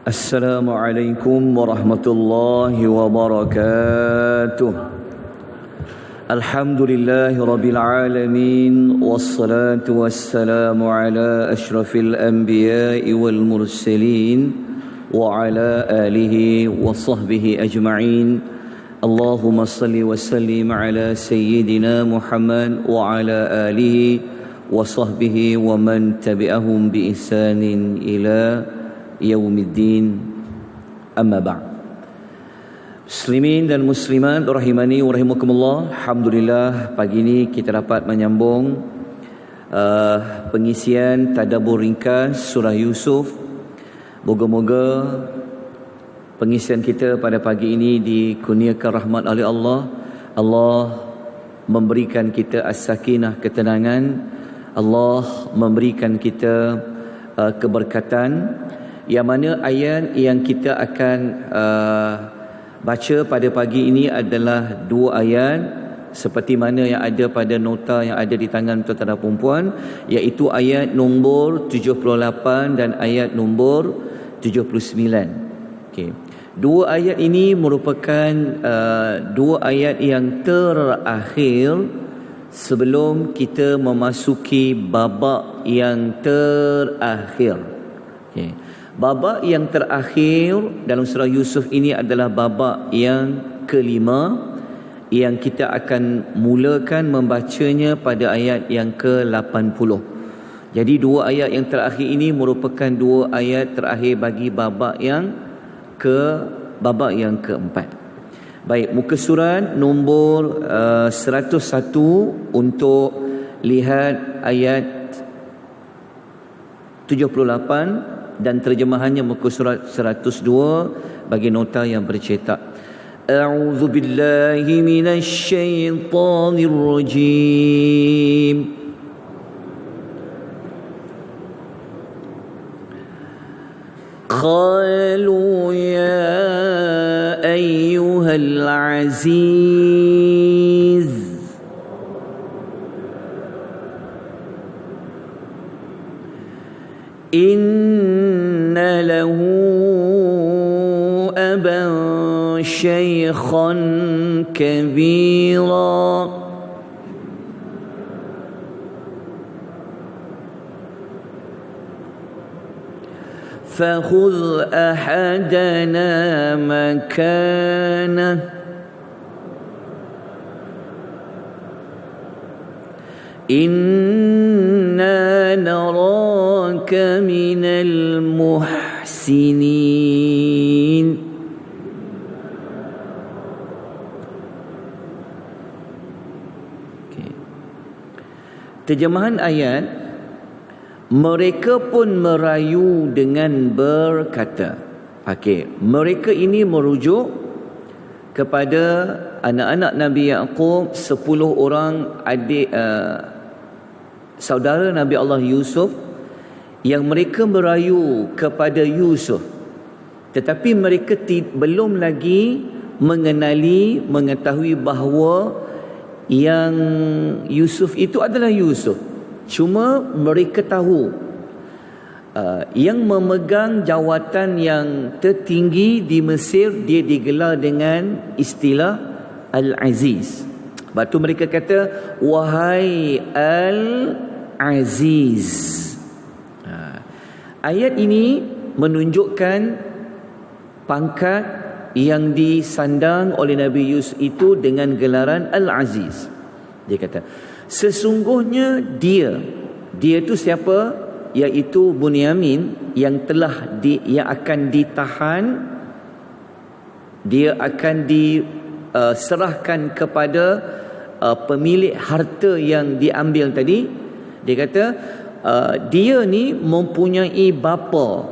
Assalamualaikum warahmatullahi wabarakatuh. Alhamdulillahi rabbil alamin, wassalatu wassalamu ala ashrafil anbiya'i wal mursalin wa ala alihi wa sahbihi ajma'in. Allahumma salli wa sallim ala sayyidina Muhammad wa ala alihi wa sahbihi wa man tabi'ahum bi ihsanin ila yaumiddin, amma ba'd. Muslimin dan muslimat rahimani wa rahimakumullah, alhamdulillah pagi ini kita dapat menyambung pengisian tadabbur ringkas surah Yusuf. Moga-moga pengisian kita pada pagi ini dikurniakan rahmat oleh Allah. Allah memberikan kita as-sakinah, ketenangan. Allah memberikan kita keberkatan, yang mana ayat yang kita akan baca pada pagi ini adalah dua ayat seperti mana yang ada pada nota yang ada di tangan tuan-tuan dan puan-puan, iaitu ayat nombor 78 dan ayat nombor 79. Okey. Dua ayat ini merupakan dua ayat yang terakhir sebelum kita memasuki babak yang terakhir. Okey. Babak yang terakhir dalam surah Yusuf ini adalah babak yang kelima, yang kita akan mulakan membacanya pada ayat yang ke-80. Jadi dua ayat yang terakhir ini merupakan dua ayat terakhir bagi babak yang keempat. Baik, muka surat nombor 101 untuk lihat ayat 78 dan terjemahannya muka surat 102 bagi nota yang bercetak. A'udzu billahi minasy syaithanir rajim. Qalu ya ayyuhal aziz inna lahu aban shaykhan kabira fakhudh ahadana makanah inna naraka minal muhsinin. Okay. Terjemahan ayat, mereka pun merayu dengan berkata. Okey, mereka ini merujuk kepada anak-anak Nabi Yaqub, 10 orang adik saudara Nabi Allah Yusuf, yang mereka merayu kepada Yusuf, tetapi mereka belum lagi mengetahui bahawa yang Yusuf itu adalah Yusuf. Cuma mereka tahu yang memegang jawatan yang tertinggi di Mesir, dia digelar dengan istilah Al-Aziz. Sebab tu mereka kata, wahai Al-Aziz. Ayat ini menunjukkan pangkat yang disandang oleh Nabi Yusuf itu dengan gelaran Al-Aziz. Dia kata, sesungguhnya dia itu siapa? Iaitu Bunyamin yang akan ditahan, dia akan diserahkan kepada pemilik harta yang diambil tadi. Dia kata dia ni mempunyai bapa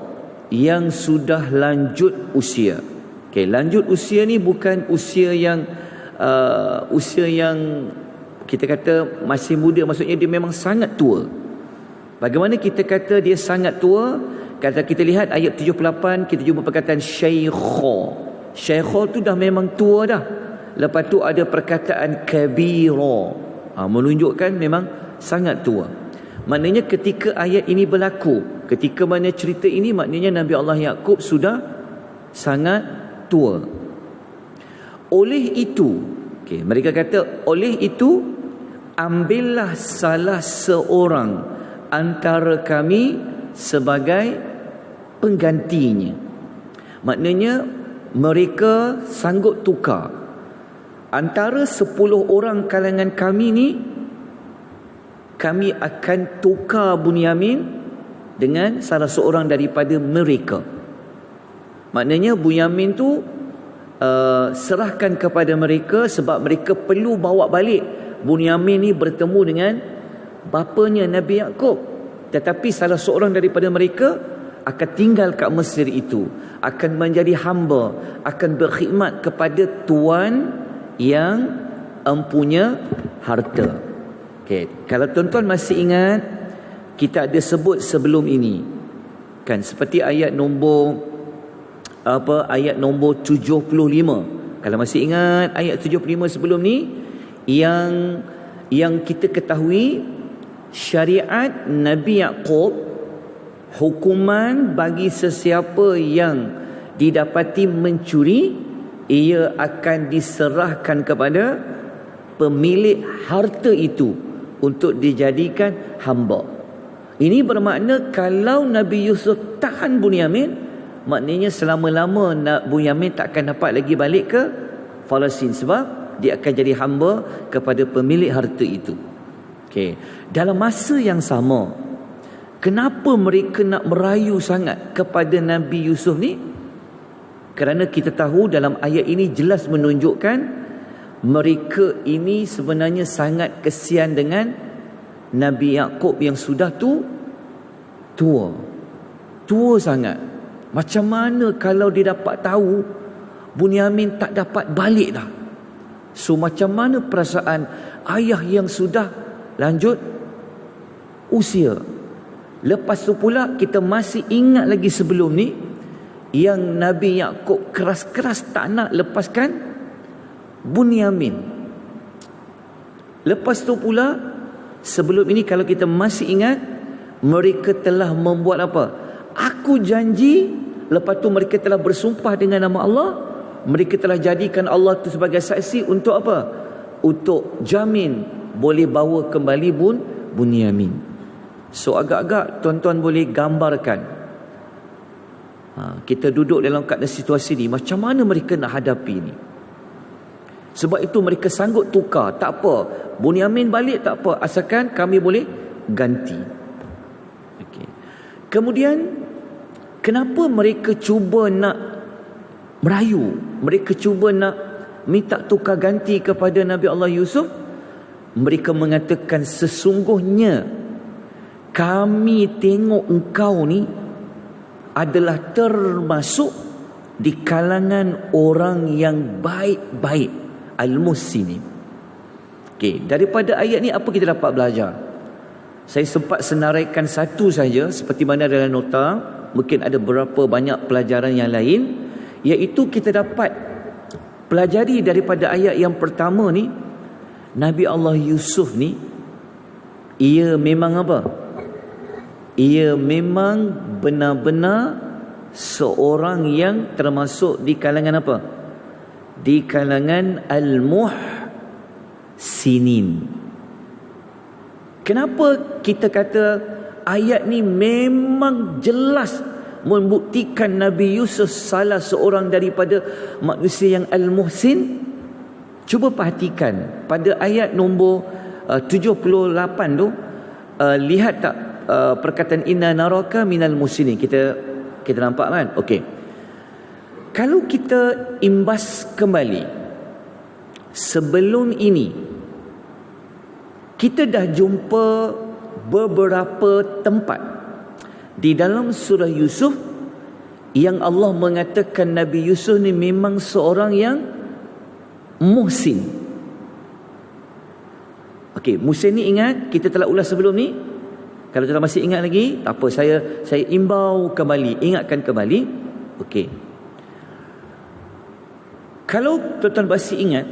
yang sudah lanjut usia. Okey, lanjut usia ni bukan usia yang kita kata masih muda, maksudnya dia memang sangat tua. Bagaimana kita kata dia sangat tua? Kata kita lihat ayat 78, kita jumpa perkataan syaikha. Syaikha tu dah memang tua dah. Lepas tu ada perkataan kabira, menunjukkan memang sangat tua. Maknanya ketika ayat ini berlaku, ketika mana cerita ini, maknanya Nabi Allah Yaqub sudah sangat tua. Oleh itu, mereka kata, oleh itu ambillah salah seorang antara kami sebagai penggantinya. Maknanya mereka sanggup tukar antara 10 orang kalangan kami ni, kami akan tukar Bunyamin dengan salah seorang daripada mereka. Maknanya Bunyamin tu serahkan kepada mereka, sebab mereka perlu bawa balik Bunyamin ni bertemu dengan bapanya Nabi Yaqub. Tetapi salah seorang daripada mereka akan tinggal kat Mesir itu, akan menjadi hamba, akan berkhidmat kepada tuan yang empunya harta. Kalau tuan-tuan masih ingat, kita ada sebut sebelum ini kan, seperti ayat nombor ayat nombor 75. Kalau masih ingat ayat 75 sebelum ni, yang kita ketahui syariat Nabi Yaqub, hukuman bagi sesiapa yang didapati mencuri, ia akan diserahkan kepada pemilik harta itu untuk dijadikan hamba. Ini bermakna kalau Nabi Yusuf tahan Bunyamin, maknanya selama-lama Bunyamin tak akan dapat lagi balik ke Palestin, sebab dia akan jadi hamba kepada pemilik harta itu. Dalam masa yang sama, kenapa mereka nak merayu sangat kepada Nabi Yusuf ni? Kerana kita tahu dalam ayat ini jelas menunjukkan mereka ini sebenarnya sangat kesian dengan Nabi Yaqub yang sudah tua sangat. Macam mana kalau dia dapat tahu Bunyamin tak dapat balik dah? So macam mana perasaan ayah yang sudah lanjut usia? Lepas tu pula kita masih ingat lagi sebelum ni, yang Nabi Yaqub keras-keras tak nak lepaskan Bunyamin. Lepas tu pula, sebelum ini kalau kita masih ingat, mereka telah membuat apa? Aku janji. Lepas tu mereka telah bersumpah dengan nama Allah. Mereka telah jadikan Allah itu sebagai saksi untuk apa? Untuk jamin boleh bawa kembali Bunyamin. So agak-agak tuan-tuan boleh gambarkan, kita duduk dalam keadaan situasi ni, macam mana mereka nak hadapi ni. Sebab itu mereka sanggup tukar. Tak apa, Bunyamin balik tak apa, asalkan kami boleh ganti. Kemudian kenapa mereka cuba nak merayu, mereka cuba nak minta tukar ganti kepada Nabi Allah Yusuf? Mereka mengatakan, sesungguhnya kami tengok engkau ni adalah termasuk di kalangan orang yang baik-baik, al-muhsinin. Daripada ayat ni apa kita dapat belajar? Saya sempat senaraikan satu saja, seperti mana dalam nota, mungkin ada berapa banyak pelajaran yang lain, iaitu kita dapat pelajari daripada ayat yang pertama ni, Nabi Allah Yusuf ni, ia memang apa? Ia memang benar-benar seorang yang termasuk di kalangan apa? Di kalangan al-muhsinin. Kenapa kita kata ayat ni memang jelas membuktikan Nabi Yusuf salah seorang daripada manusia yang al-muhsin? Cuba perhatikan pada ayat nombor 78 tu, lihat tak perkataan inna naraka minal muhsinin. Kita nampak kan? Okey. Kalau kita imbas kembali, sebelum ini kita dah jumpa beberapa tempat di dalam surah Yusuf yang Allah mengatakan Nabi Yusuf ni memang seorang yang muhsin. Okey, muhsin ni ingat kita telah ulas sebelum ni. Kalau kita masih ingat lagi, tak apa, saya imbau kembali, ingatkan kembali. Okey. Kalau tuan-tuan masih ingat,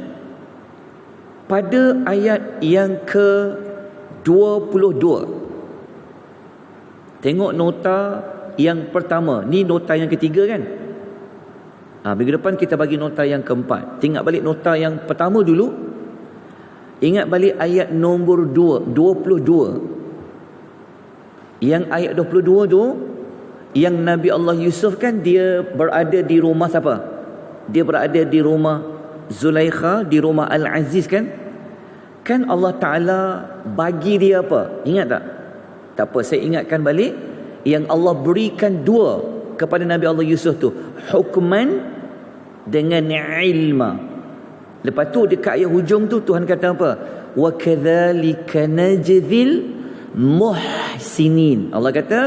pada ayat yang ke-22 Tengok nota yang pertama. Ni nota yang ketiga kan? Minggu depan kita bagi nota yang keempat. Tengok balik nota yang pertama dulu. Ingat balik ayat nombor 22. Yang ayat 22 tu, yang Nabi Allah Yusuf kan dia berada di rumah siapa? Dia berada di rumah Zulaikha, di rumah Al-Aziz kan? Kan Allah Ta'ala bagi dia apa? Ingat tak? Tak apa, saya ingatkan balik. Yang Allah berikan dua kepada Nabi Allah Yusuf tu, hukman dengan ilma. Lepas tu dekat ayat hujung tu Tuhan kata apa? Wa kadzalika najzil muhsinin. Allah kata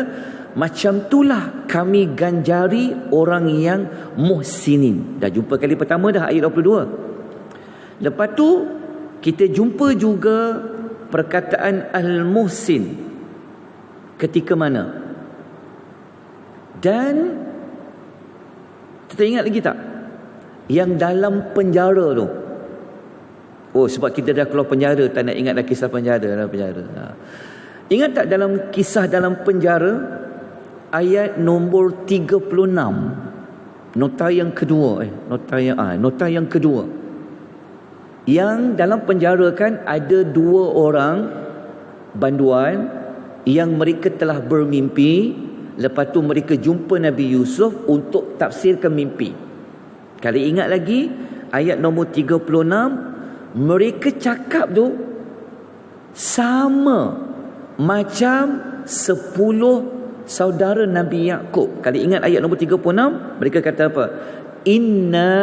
macam itulah kami ganjari orang yang muhsinin. Dah jumpa kali pertama dah ayat 22. Lepas tu kita jumpa juga perkataan al-muhsin ketika mana? Dan kita ingat lagi tak? Yang dalam penjara tu. Oh, sebab kita dah keluar penjara, tak nak ingat dah kisah penjara. Ingat tak dalam kisah dalam penjara, ayat nombor 36, nota yang kedua, nota yang kedua. Yang dalam penjara kan ada dua orang banduan yang mereka telah bermimpi. Lepas tu mereka jumpa Nabi Yusuf untuk tafsirkan mimpi. Kalau ingat lagi ayat nombor 36, mereka cakap tu sama macam 10 saudara Nabi Yaqub. Kalau ingat ayat nombor 36, mereka kata apa? Inna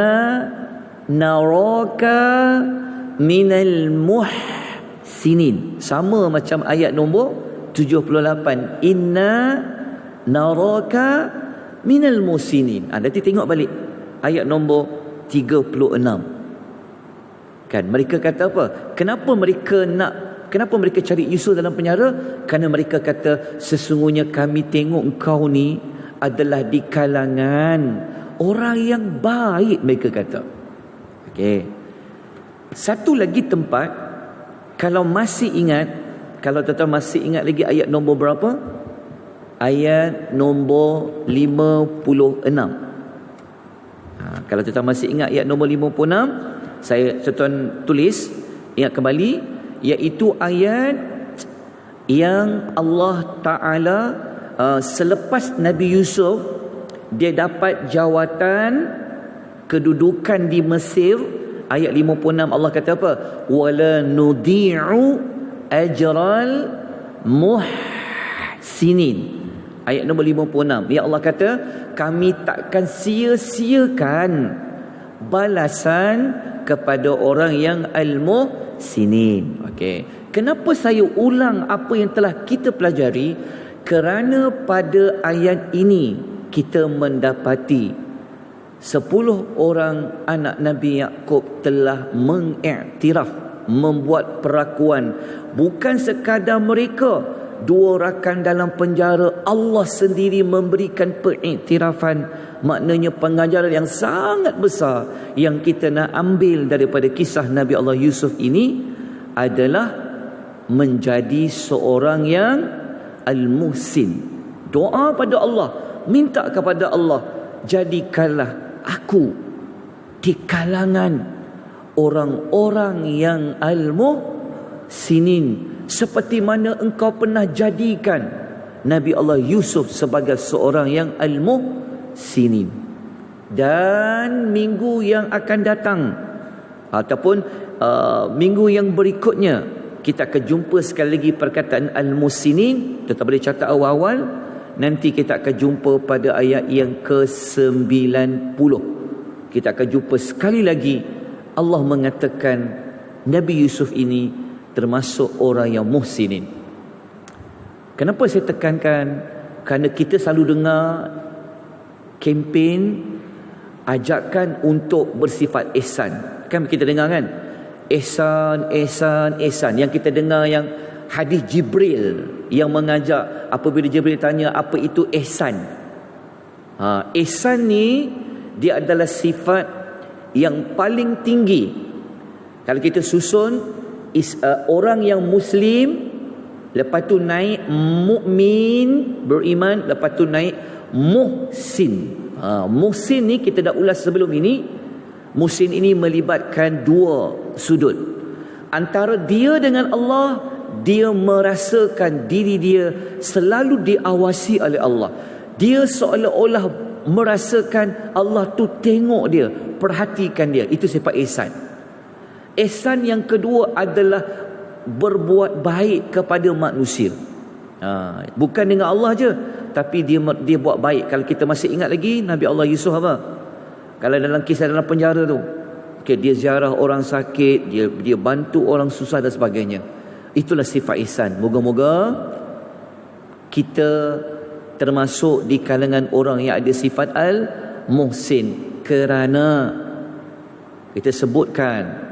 naraka minal muhsinin. Sama macam ayat nombor 78. Inna naraka minal muhsinin. Nanti tengok balik ayat nombor 36. Kan mereka kata apa? Kenapa mereka cari Yusuf dalam penjara? Kerana mereka kata sesungguhnya kami tengok engkau ni adalah di kalangan orang yang baik, mereka kata. Okey. Satu lagi tempat, kalau masih ingat, kalau tuan-tuan masih ingat lagi ayat nombor berapa? Ayat nombor 56. Kalau tuan-tuan masih ingat ayat nombor 56, saya tuan-tuan tulis, ingat kembali, iaitu ayat yang Allah Ta'ala selepas Nabi Yusuf dia dapat jawatan kedudukan di Mesir. Ayat 56 Allah kata apa? Wala nudi'u ajral muhsinin. Ayat nombor 56, ya Allah kata kami takkan sia-siakan balasan kepada orang yang al-muhsinin. Okey. Kenapa saya ulang apa yang telah kita pelajari? Kerana pada ayat ini kita mendapati 10 orang anak Nabi Yaqub telah mengiktiraf, membuat perakuan. Bukan sekadar mereka, dua rakan dalam penjara, Allah sendiri memberikan pengiktirafan. Maknanya pengajaran yang sangat besar yang kita nak ambil daripada kisah Nabi Allah Yusuf ini adalah menjadi seorang yang al-muhsin. Doa pada Allah, minta kepada Allah, jadikanlah aku di kalangan orang-orang yang al-muhsinin, seperti mana engkau pernah jadikan Nabi Allah Yusuf sebagai seorang yang al-muhsinin. Dan minggu yang akan datang ataupun minggu yang berikutnya kita akan jumpa sekali lagi perkataan al-muhsinin. Tetap boleh catat awal-awal. Nanti kita akan jumpa pada ayat yang ke-90. Kita akan jumpa sekali lagi Allah mengatakan Nabi Yusuf ini termasuk orang yang muhsinin. Kenapa saya tekankan? Kerana kita selalu dengar kempen ajakan untuk bersifat ihsan. Kan kita dengar kan? Ihsan, ihsan, ihsan. Yang kita dengar yang hadis Jibril yang mengajak apabila Jibril tanya apa itu ihsan. Ihsan ni dia adalah sifat yang paling tinggi. Kalau kita susun orang yang Muslim lepas tu naik mukmin, beriman, lepas tu naik muhsin. Muhsin ni kita dah ulas sebelum ini. Muhsin ini melibatkan dua sudut. Antara dia dengan Allah, dia merasakan diri dia selalu diawasi oleh Allah. Dia seolah-olah merasakan Allah tu tengok dia, perhatikan dia. Itu sifat ihsan. Ihsan yang kedua adalah berbuat baik kepada manusia. Bukan dengan Allah je, tapi dia buat baik. Kalau kita masih ingat lagi Nabi Allah Yusuf apa? Kalau dalam kisah dalam penjara tu, dia ziarah orang sakit, dia bantu orang susah dan sebagainya. Itulah sifat ihsan. Moga-moga kita termasuk di kalangan orang yang ada sifat al-muhsin. Kerana kita sebutkan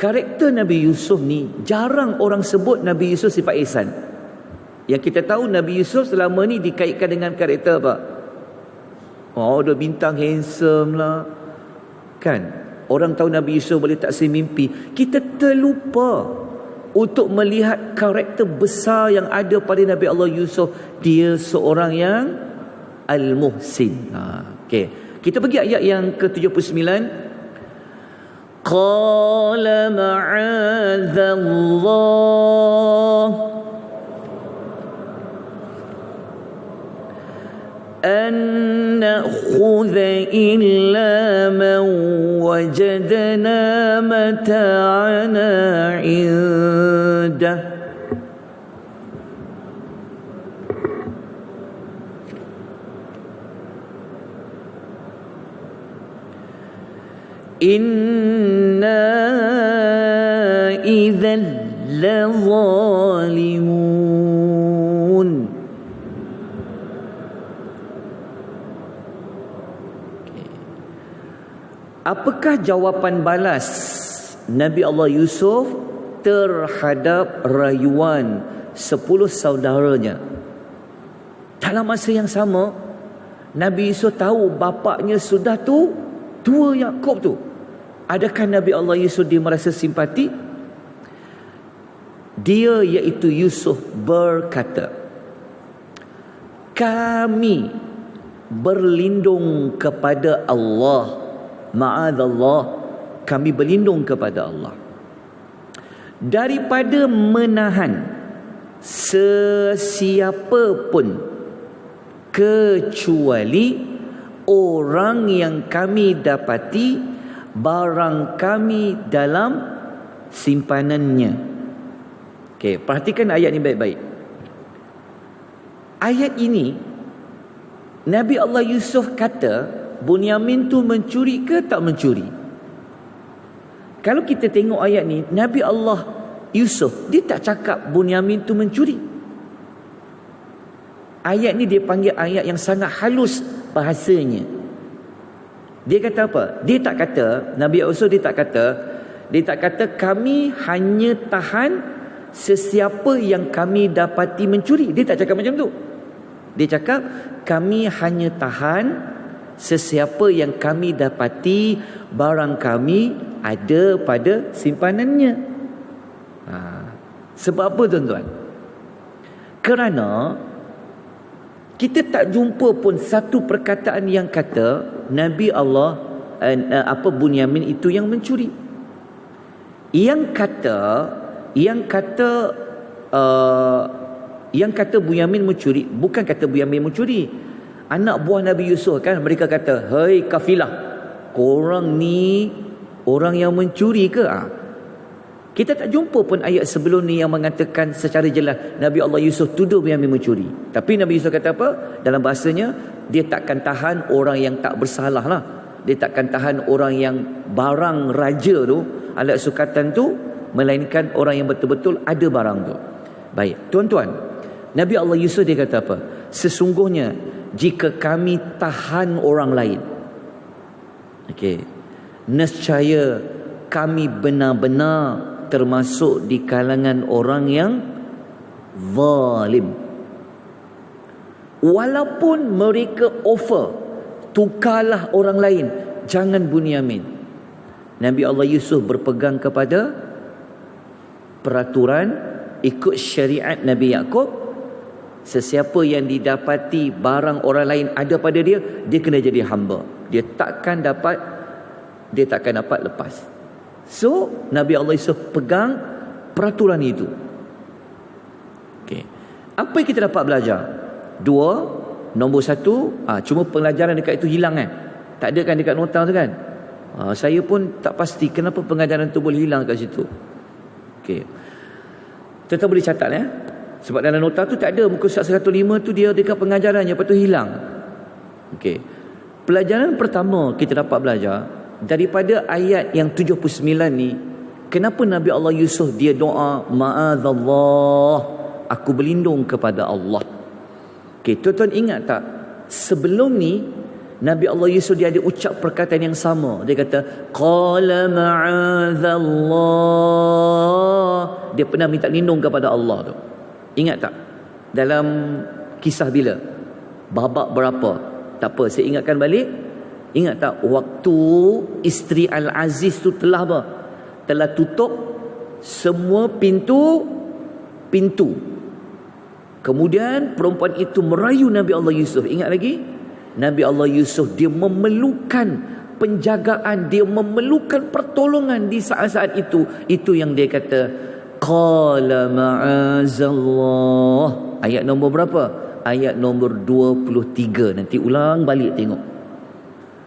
karakter Nabi Yusuf ni, jarang orang sebut Nabi Yusuf sifat ihsan. Yang kita tahu Nabi Yusuf selama ni dikaitkan dengan karakter apa? Ada bintang handsome lah, kan? Orang tahu Nabi Yusuf boleh taksir mimpi. Kita terlupa untuk melihat karakter besar yang ada pada Nabi Allah Yusuf. Dia seorang yang al-muhsin. Okay. Kita pergi ayat yang ke-79. Qala ma'adzallah an na'khudha illa man wajadna mata'ana 'indah. Inna idzan lazalimun. Apakah jawapan balas Nabi Allah Yusuf terhadap rayuan 10 saudaranya? Dalam masa yang sama, Nabi Yusuf tahu bapaknya sudah tua Yakub tu. Adakah Nabi Allah Yusuf dia merasa simpati? Dia iaitu Yusuf berkata, kami berlindung kepada Allah. Ma'adzallah, kami berlindung kepada Allah daripada menahan sesiapa pun kecuali orang yang kami dapati barang kami dalam simpanannya. Okey, perhatikan ayat ini baik-baik. Ayat ini Nabi Allah Yusuf kata Bunyamin tu mencuri ke tak mencuri? Kalau kita tengok ayat ni, Nabi Allah Yusuf dia tak cakap Bunyamin tu mencuri. Ayat ni dia panggil ayat yang sangat halus bahasanya. Dia kata apa? Dia tak kata, Nabi Yusuf dia tak kata kami hanya tahan sesiapa yang kami dapati mencuri. Dia tak cakap macam tu. Dia cakap kami hanya tahan sesiapa yang kami dapati barang kami ada pada simpanannya. Sebab apa tuan-tuan? Kerana kita tak jumpa pun satu perkataan yang kata Nabi Allah Bunyamin itu yang mencuri. Yang kata Bunyamin mencuri, bukan kata Bunyamin mencuri. Anak buah Nabi Yusuf kan, mereka kata, "Hei kafilah, korang ni orang yang mencuri ke?" Kita tak jumpa pun ayat sebelum ni yang mengatakan secara jelas Nabi Allah Yusuf tuduh Bunyamin mencuri. Tapi Nabi Yusuf kata apa? Dalam bahasanya, dia takkan tahan orang yang tak bersalah lah. Dia takkan tahan orang yang barang raja tu, alat sukatan tu, melainkan orang yang betul-betul ada barang tu. Baik, tuan-tuan, Nabi Allah Yusuf dia kata apa? Sesungguhnya jika kami tahan orang lain, nescaya kami benar-benar termasuk di kalangan orang yang zalim. Walaupun mereka offer, tukarlah orang lain, jangan Bunyamin. Nabi Allah Yusuf berpegang kepada peraturan ikut syariat Nabi Yaqub, sesiapa yang didapati barang orang lain ada pada dia, dia kena jadi hamba. Dia takkan dapat lepas. So Nabi Allah Yusuf pegang peraturan itu. Okey. Apa yang kita dapat belajar? Dua. Nombor satu, cuma pelajaran dekat itu hilang kan? Tak ada kan dekat nota tu kan? Saya pun tak pasti kenapa pengajaran tu boleh hilang kat situ. Okey. Tuan-tuan boleh catat ya. Sebab dalam nota tu tak ada muka surat 105 tu dia dekat pengajarannya, lepas tu hilang. Okey. Pelajaran pertama kita dapat belajar daripada ayat yang 79 ni, kenapa Nabi Allah Yusuf dia doa ma'adzallah, aku berlindung kepada Allah. Okey, tuan-tuan ingat tak? Sebelum ni Nabi Allah Yusuf dia ada ucap perkataan yang sama. Dia kata qala ma'adzallah. Dia pernah minta lindung kepada Allah tu. Ingat tak? Dalam kisah bila? Babak berapa? Tak apa, saya ingatkan balik. Ingat tak waktu isteri Al-Aziz tu telah apa? Telah tutup semua pintu. Kemudian perempuan itu merayu Nabi Allah Yusuf. Ingat lagi? Nabi Allah Yusuf dia memerlukan penjagaan, dia memerlukan pertolongan di saat-saat itu. Itu yang dia kata qala ma'azallah. Ayat nombor berapa? Ayat nombor 23. Nanti ulang balik tengok.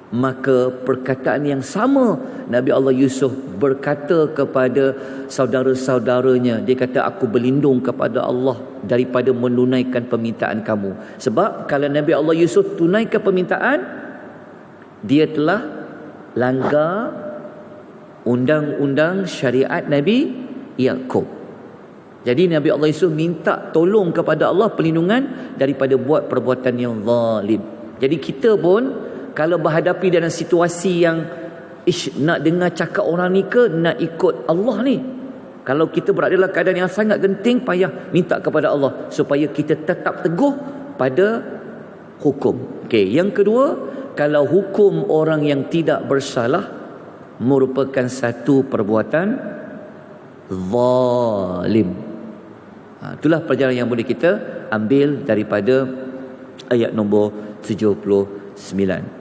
Maka perkataan yang sama Nabi Allah Yusuf berkata kepada saudara-saudaranya. Dia kata aku berlindung kepada Allah daripada menunaikan permintaan kamu. Sebab kalau Nabi Allah Yusuf tunaikan permintaan, dia telah langgar undang-undang syariat Nabi Yaqub. Jadi Nabi Allah Yusuf minta tolong kepada Allah perlindungan daripada buat perbuatan yang zalim. Jadi kita pun kalau berhadapi dalam situasi yang nak dengar cakap orang ni ke nak ikut Allah ni, kalau kita berada dalam keadaan yang sangat genting, payah minta kepada Allah supaya kita tetap teguh pada hukum. Okey, yang kedua, kalau hukum orang yang tidak bersalah merupakan satu perbuatan zalim. Itulah pelajaran yang boleh kita ambil daripada ayat nombor 79.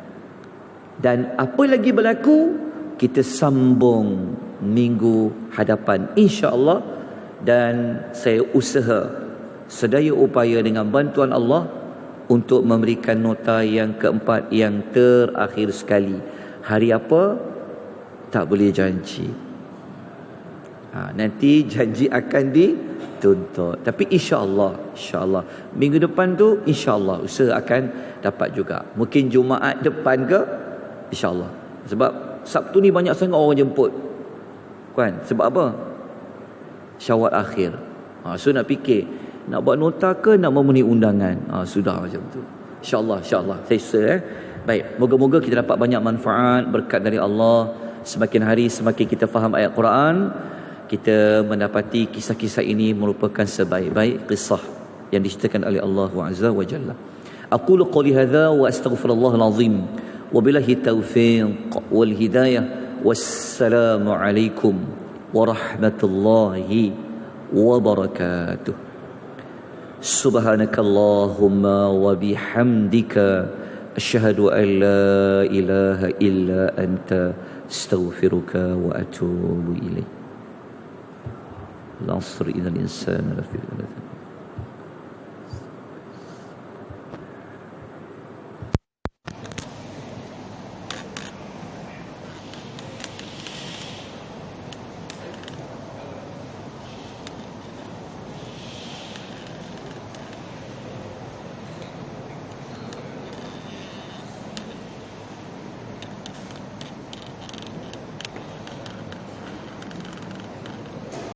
Dan apa lagi berlaku, kita sambung minggu hadapan insya-Allah. Dan saya usaha sedaya upaya dengan bantuan Allah untuk memberikan nota yang keempat yang terakhir sekali. Hari apa? Tak boleh janji. Nanti janji akan dituntut. Tapi insya-Allah minggu depan tu insya-Allah usaha akan dapat juga. Mungkin Jumaat depan ke, insya-Allah. Sebab Sabtu ni banyak sangat orang jemput. Kan? Sebab apa? Syawal akhir. So nak fikir nak buat nota ke nak memenuhi undangan. Sudah macam tu. Insya-Allah saya usaha. Baik, moga-moga kita dapat banyak manfaat, berkat dari Allah. Semakin hari semakin kita faham ayat Quran, kita mendapati kisah-kisah ini merupakan sebaik-baik kisah yang diceritakan oleh Allah Azza wa Jalla. Aqulu qawli hadza wa astaghfirullahal azim. Wabillahi taufiq wal hidayah. Wassalamu alaikum warahmatullahi wabarakatuh. Subhanakallahumma wa bihamdika asyhadu an la ilaha illa anta astaghfiruka wa atubu ilaik. العصر إذا الإنسان لفي